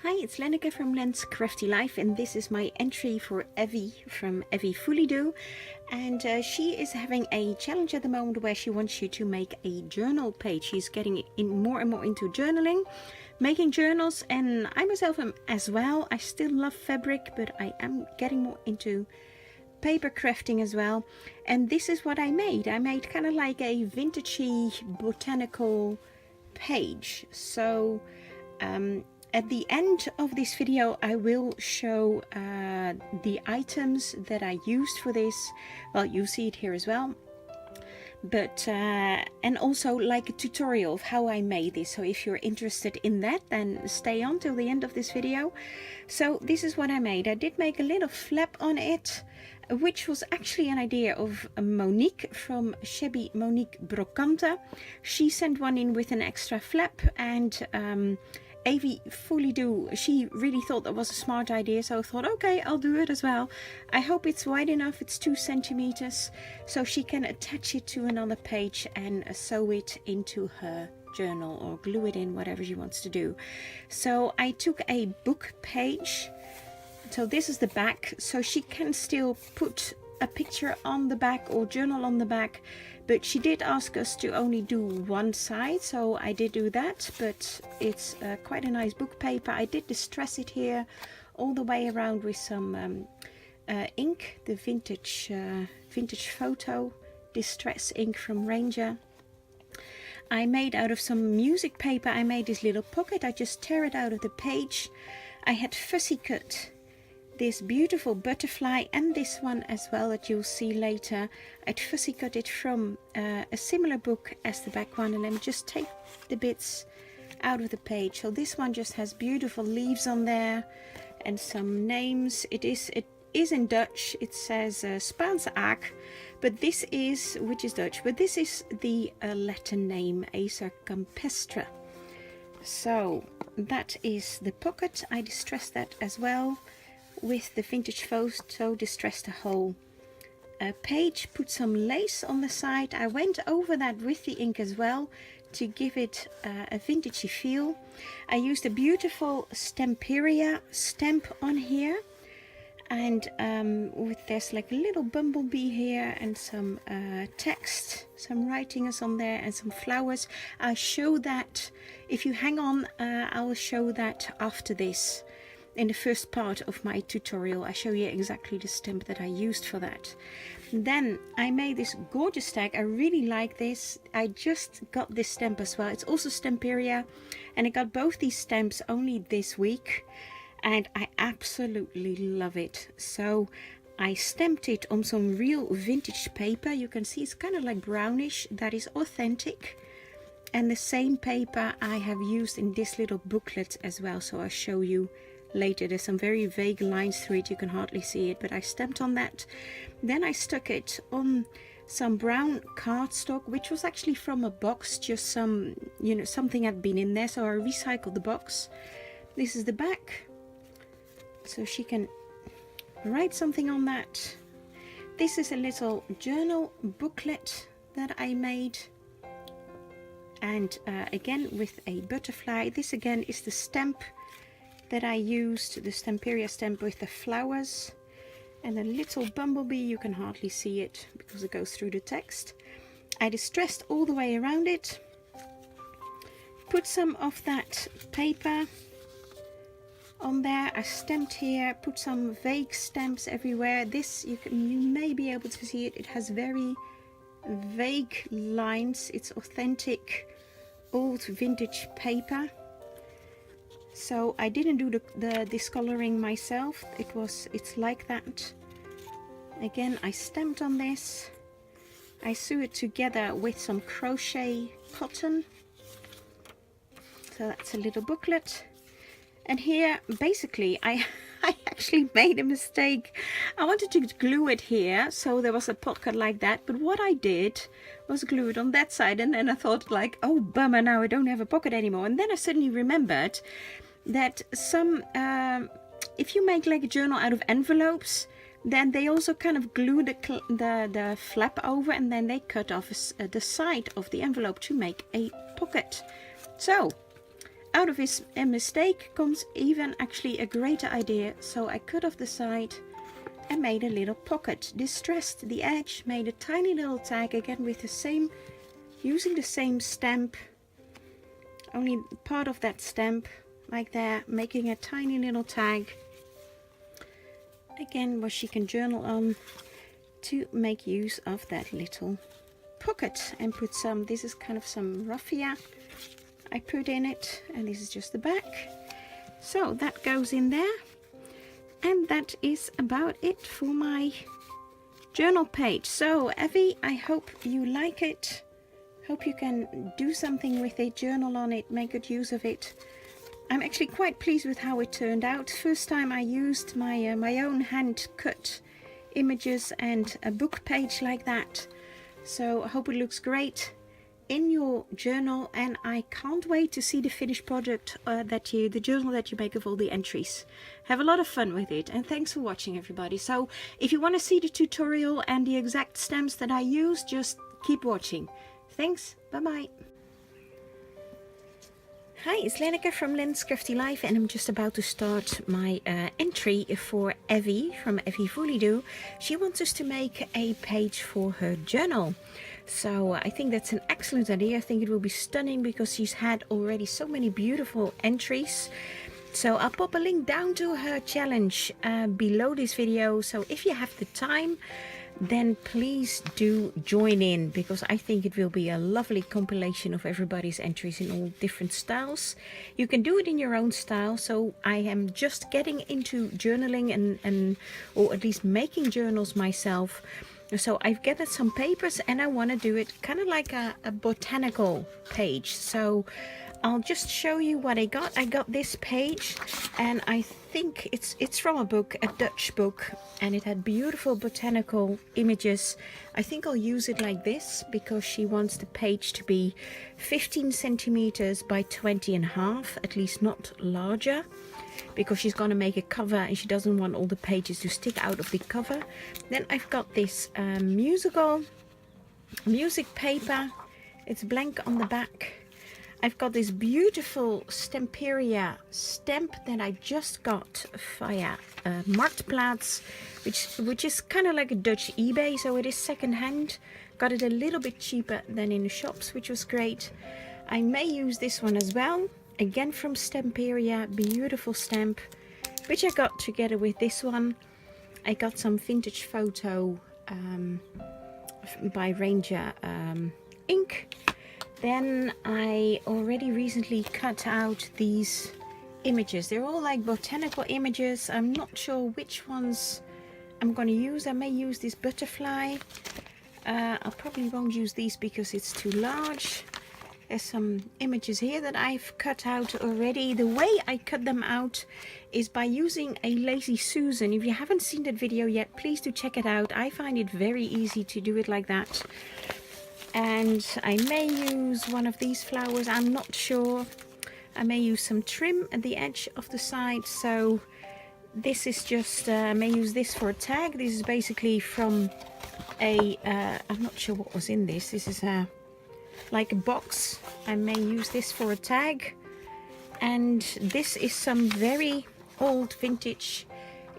Hi, it's Lenneke from Len's Crafty Life, and this is my entry for Evi from Evi Foulidou. And she is having a challenge at the moment where she wants you to make a journal page. She's getting more and more into journaling, making journals, and I myself am as well. I still love fabric, but I am getting more into paper crafting as well. And this is what I made. I made kind of like a vintagey botanical page. So at the end of this video I will show the items that I used for this. Well, you see it here as well, but and also like a tutorial of how I made this. So if you're interested in that, then stay on till the end of this video. So this is what I made. I did make a little flap on it, which was actually an idea of Monique from Shabby Monique Brocante. She sent one in with an extra flap, and Evi Foulidou, she really thought that was a smart idea, so I thought, okay, I'll do it as well. I hope it's wide enough. It's 2 centimeters, so she can attach it to another page and sew it into her journal or glue it in, whatever she wants to do. So I took a book page. So this is the back, so she can still put a picture on the back or journal on the back, but she did ask us to only do one side, so I did do that. But it's quite a nice book paper. I did distress it here all the way around with some ink, the vintage photo distress ink from Ranger. I made out of some music paper, I made this little pocket. I just tear it out of the page. I had fussy cut this beautiful butterfly and this one as well that you'll see later. I'd fussy cut it from a similar book as the back one, and let me just take the bits out of the page. So this one just has beautiful leaves on there and some names. It is in Dutch. It says Spaanse aak, but this is, which is Dutch, but this is the Latin name, Acer campestre. So that is the pocket. I distressed that as well with the vintage photo, distressed the whole page, put some lace on the side. I went over that with the ink as well to give it a vintagey feel. I used a beautiful Stamperia stamp on here, and there's like a little bumblebee here and some text, some writing is on there, and some flowers. I'll show that, if you hang on, I will show that after this. In the first part of my tutorial, I show you exactly the stamp that I used for that. Then I made this gorgeous tag. I really like this. I just got this stamp as well. It's also Stamperia, and I got both these stamps only this week, and I absolutely love it. So I stamped it on some real vintage paper. You can see it's kind of like brownish. That is authentic. And the same paper I have used in this little booklet as well, so I'll show you later. There's some very vague lines through it, you can hardly see it, but I stamped on that. Then I stuck it on some brown cardstock, which was actually from a box, just some, you know, something had been in there, so I recycled the box. This is the back, so she can write something on that. This is a little journal booklet that I made, and again with a butterfly. This again is the stamp that I used, the Stamperia stamp with the flowers and a little bumblebee. You can hardly see it because it goes through the text. I distressed all the way around it, put some of that paper on there. I stamped here, put some vague stamps everywhere. This you may be able to see it. It has very vague lines. It's authentic old vintage paper. So I didn't do the discoloring myself. It's like that. Again, I stamped on this. I sew it together with some crochet cotton. So that's a little booklet. And here, basically, I actually made a mistake. I wanted to glue it here, so there was a pocket like that. But what I did was glue it on that side. And then I thought like, oh, bummer, now I don't have a pocket anymore. And then I suddenly remembered that some if you make like a journal out of envelopes, then they also kind of glue the flap over, and then they cut off the side of the envelope to make a pocket. So out of his a mistake comes even actually a greater idea. So I cut off the side and made a little pocket. Distressed the edge, made a tiny little tag again with the same, using the same stamp, only part of that stamp like there, making a tiny little tag again where she can journal on, to make use of that little pocket. And put some, this is kind of some raffia I put in it, and this is just the back, so that goes in there. And that is about it for my journal page. So Evi, I hope you like it, hope you can do something with it, journal on it, make good use of it. I'm actually quite pleased with how it turned out. First time I used my my own hand cut images and a book page like that, so I hope it looks great in your journal, and I can't wait to see the finished project, the journal that you make of all the entries. Have a lot of fun with it, and thanks for watching, everybody. So if you want to see the tutorial and the exact stamps that I use, just keep watching. Thanks, bye bye. Hi, it's Lenneke from Len's Crafty Life, and I'm just about to start my entry for Evi from Evi Foulidou. She wants us to make a page for her journal. So I think that's an excellent idea. I think it will be stunning because she's had already so many beautiful entries. So I'll pop a link down to her challenge below this video. So if you have the time, then please do join in, because I think it will be a lovely compilation of everybody's entries in all different styles. You can do it in your own style. So I am just getting into journaling and or at least making journals myself. So I've gathered some papers and I want to do it kind of like a botanical page. So I'll just show you what I got. I got this page, and I think it's from a book, a Dutch book, and it had beautiful botanical images. I think I'll use it like this because she wants the page to be 15 centimeters by 20.5, at least not larger, because she's going to make a cover and she doesn't want all the pages to stick out of the cover. Then I've got this music paper. It's blank on the back. I've got this beautiful Stamperia stamp that I just got via Marktplaats, which is kind of like a Dutch eBay, so it is second-hand. Got it a little bit cheaper than in the shops, which was great. I may use this one as well, again from Stamperia, beautiful stamp, which I got together with this one. I got some vintage photo by Ranger ink. Then I already recently cut out these images. They're all like botanical images. I'm not sure which ones I'm going to use. I may use this butterfly. I probably won't use these because it's too large. There's some images here that I've cut out already. The way I cut them out is by using a Lazy Susan. If you haven't seen that video yet, please do check it out. I find it very easy to do it like that. And I may use one of these flowers, I'm not sure. I may use some trim at the edge of the side. So this is just, I may use this for a tag. This is basically from a, I'm not sure what was in this. This is like a box. I may use this for a tag. And this is some very old vintage,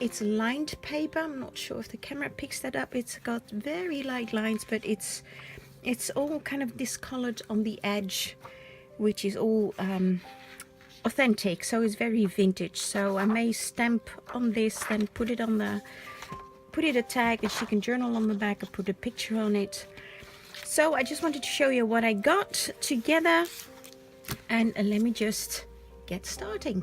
it's lined paper. I'm not sure if the camera picks that up. It's got very light lines, but it's all kind of discolored on the edge, which is all authentic, so it's very vintage. So I may stamp on this, then put it a tag, and she can journal on the back and put a picture on it. So I just wanted to show you what I got together, and let me just get starting.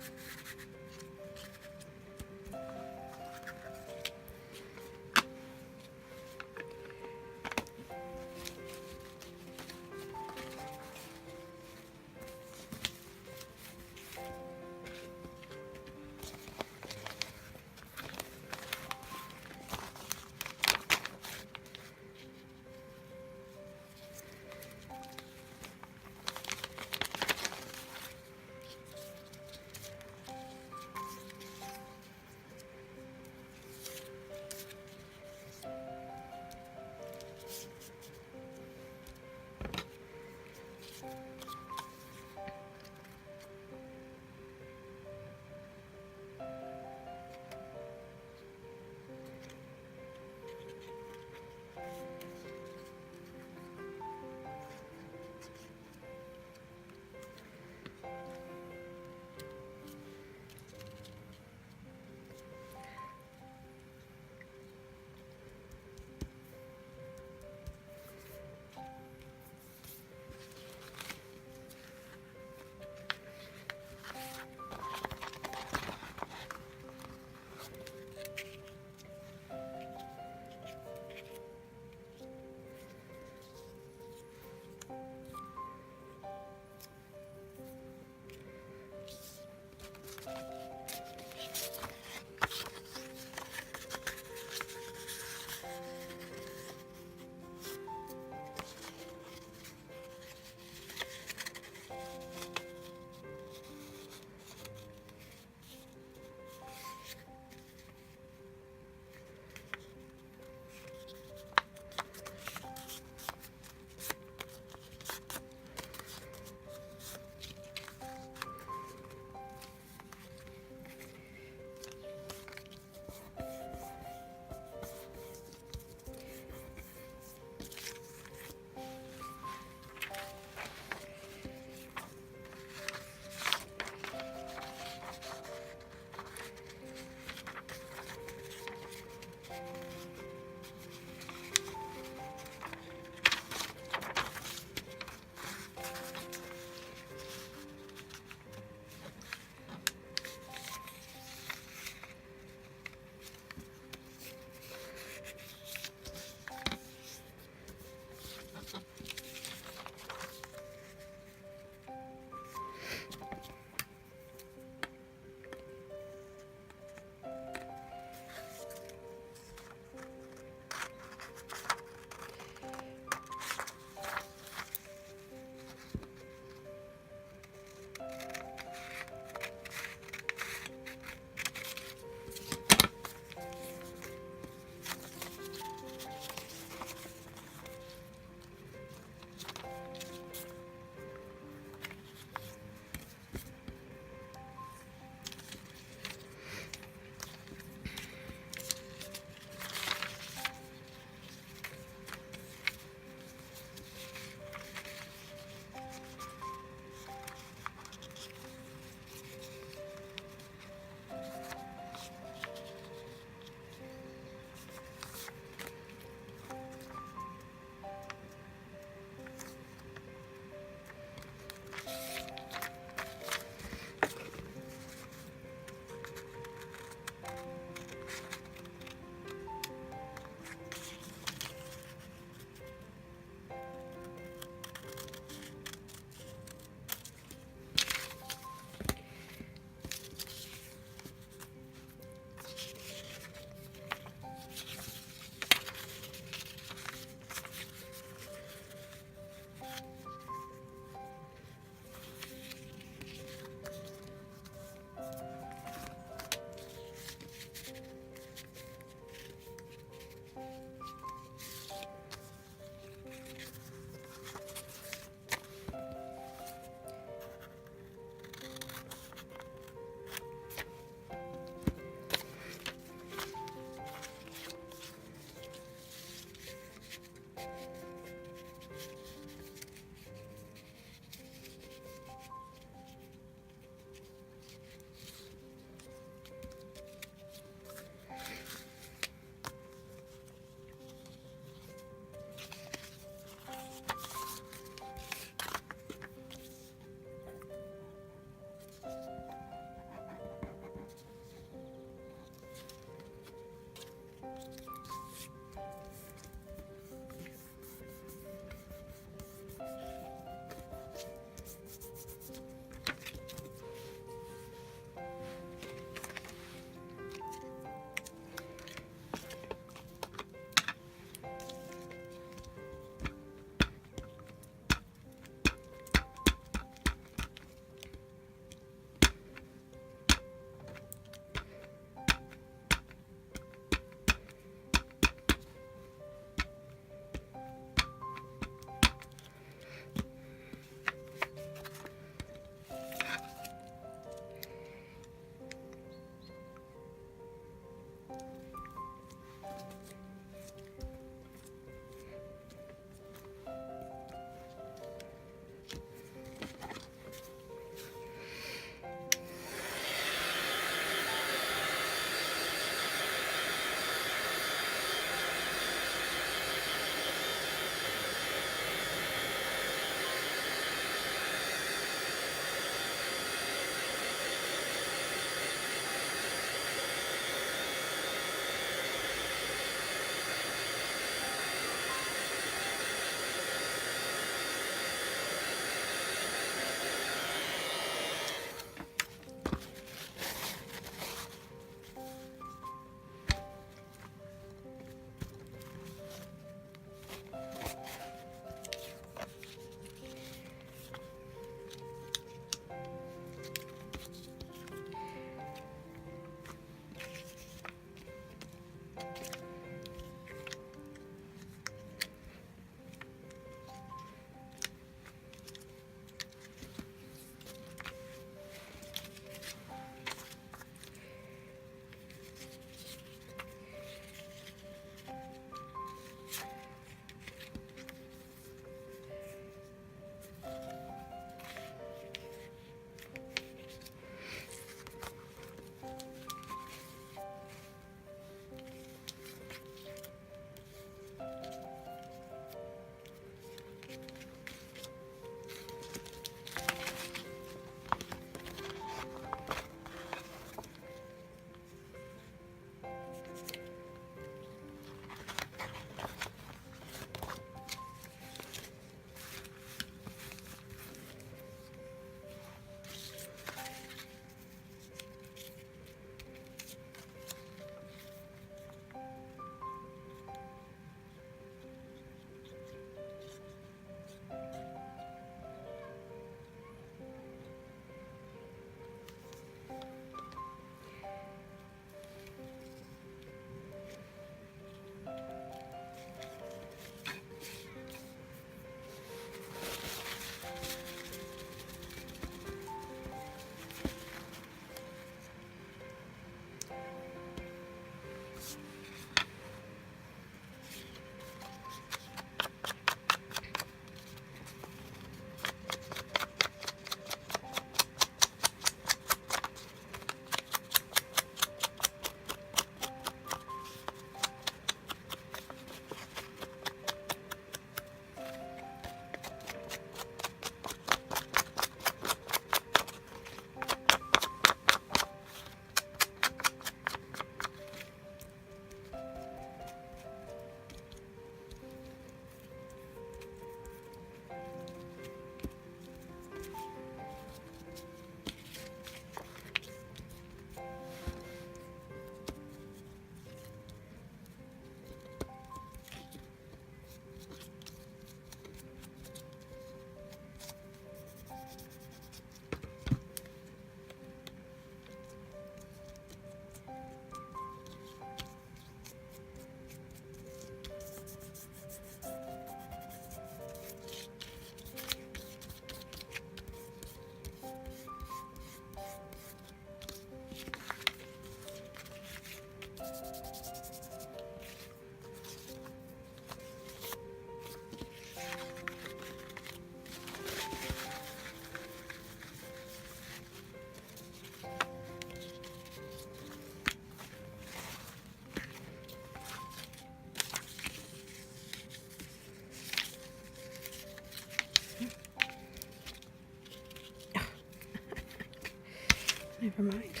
never mind.